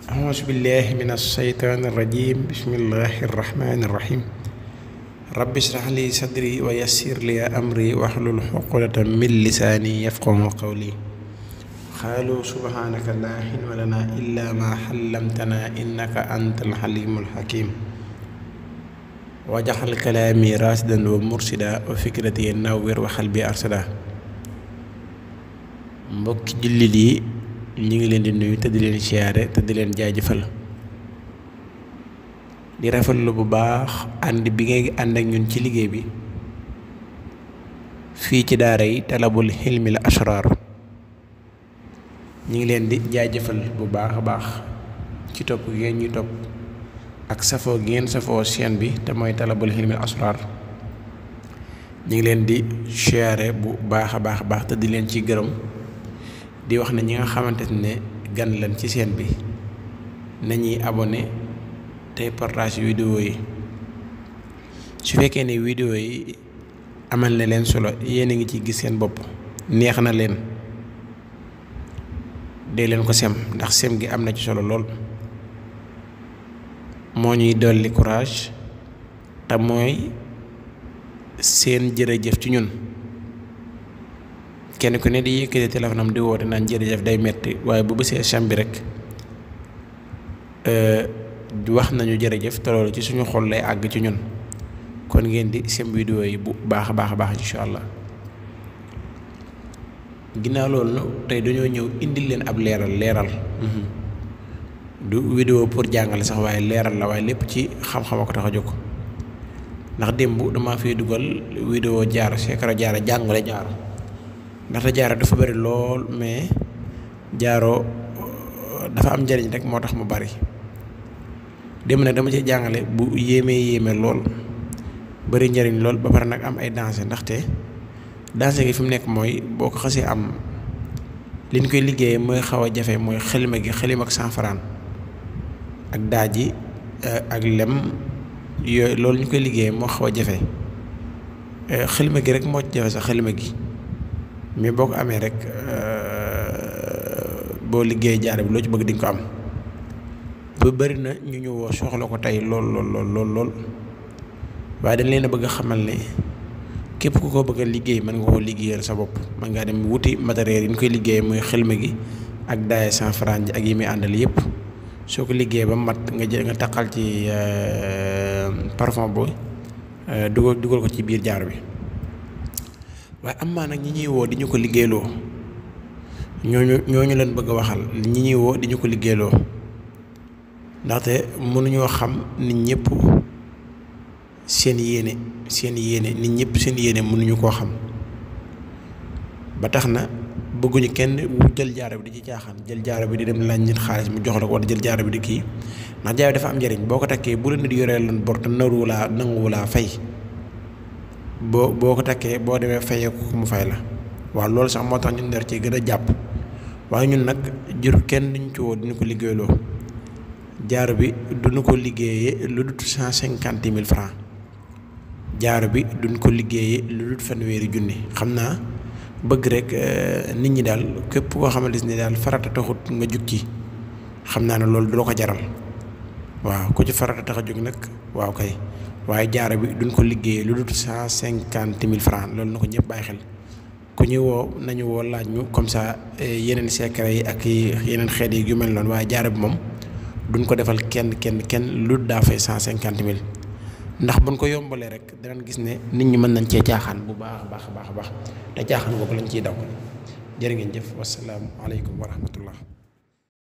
أعوذ بالله من الشيطان الرجيم بسم الله الرحمن الرحيم رب اشرح لي صدري ويسر لي أمري واحلل عقدة من لساني يفقهوا قولي قالوا سبحانك لا علم لنا إلا ما علمتنا إنك أنت الحليم الحكيم واجعل كلامي راشدا ومرشدا وفكرتي نور وقلبي أرشدا mbokki jullit yi ñu ngi leen di nuyu te di leen siyaare te di leen jaajëfal di rafetlu bu baax ànd bi ngay ànd ak ñun ci liggéey bi fii ci daara yi talabul hilmil asrar ñu ngi leen di jaajëfal bu baax a baax ci topp gi ngeen ñuy topp ak safoo gi ngeen safoo chaîne bi te mooy talabul hilmil asrar ñu ngi leen di siyaare bu baax a baax te di leen ci gërëm di wax ne ñi nga xamante ne gan lan ci chaîne bi nañuy abonné tey partage vidéo yi su fekkee ne vidéo yi amal na leen solo yéen a ngi ci gis seen bopp neex na leen dee leen ko sem ndax sem gi am na ci solo lool moo ñuy dolli courage te mooy seen jërëjëf ci ñun kenn ku ne di yëkkati téléphone am di woote naan jërëjëf day metti waaye bu bësee sem bi rek wax nañu jërëjëf te loolu ci suñu xol lay àgg ci ñun kon ngeen di sem vidéo yi bu baax a baax insha allah ginnaaw loolu tey dañoo ñëw indil leen ab leeral du vidéo pour jàngale sax waaye leeral la waaye lépp ci xam-xam ko tax a jóg ndax démb dama fiy dugal vidéo jaar Sekara Jaara jàngale jaaro ndaxte jaaro dafa bari lool mais jaaro dafa am njariñ rek moo tax mu bari démb nag dama ci jàngale bu yéeme lool bari njariñ lool ba pare nag am ay danger ndaxte danger gi fi mu nekk mooy boo ko xasee am li ñu koy liggéeyee mooy xaw a jafe mooy xalima gi xalima ak 100 francs ak daaji ak lem yooyu loolu ñu koy liggéeyee moo xaw a jafe xalima gi rek moo ci jafe sax xalima gi mais boo ko amee rek boo liggéey jaare bi loo ci bëgg di nga ko am ba bari na ñu ñu woo soxla ko tey lool waaye dañ leen a bëgg a xamal ne képp ku ko bëgg a liggéey mën nga koo liggéeyal sa bopp mën ngaa dem wuti matériel yi ñu koy liggéey mooy xilma gi ak daaye 100 francs ji ak yi muy àndal yépp soo ko liggéeyee ba mat nga jël nga taqal ci parfum bo dugal ko ci biir jaar bi waaye am maa nag ñi ñuy woo di ñu ko liggéeyloo ñooñu leen bëgg a waxal ñi ñuy woo di ñu ko liggéeyloo ndaxte mënuñoo xam nit ñëpp seen yéene nit ñëpp seen yéene mënuñu koo xam ba tax na bëgguñu kenn jël jaaro bi di ci caaxaan jël jaaro bi di dem laaj nit xaalis mu jox la ko wala jël jaaro bi di kii ndax jaaro dafa am njëriñ boo ko takkee bu la nit yoree lan bor te nanguwulaa fay boo ko takkee boo demee fayee ko mu fay la waaw loolu sax moo tax ñun der ci gën a jàpp waaye ñun nag jur kenn duñ ci woo duñu ko liggéeyloo jaaro bi duñu ko liggéeyee lu dut 150 000 francs jaaro bi duñ ko liggéeyee lu dut fanweeri junni xam naa bëgg rek nit ñi daal képp koo xamante ni daal farata taxut nga jug ci xam naa ne loolu du la ko jaral waaw ku ci farata tax a jóg nag waaw kay waaye jaaro bi duñ ko liggéeyee lu dut 150 000 francs loolu na ko ñëpp bàyyi xel ku ñuy woo nañu woo laaj ñu comme ça yeneen secret yi ak yeneen xeet yi yu mel noonu waaye jaaro bi moom duñ ko defal kenn lu daa fay 150 000 ndax buñ ko yombalee rek danañ gis ne nit ñi mën nañ cee caaxaan bu baax te caaxaan boobu lañ ciy daw jërë ngeen jëf wasalaamu aleykum wa rahmatullah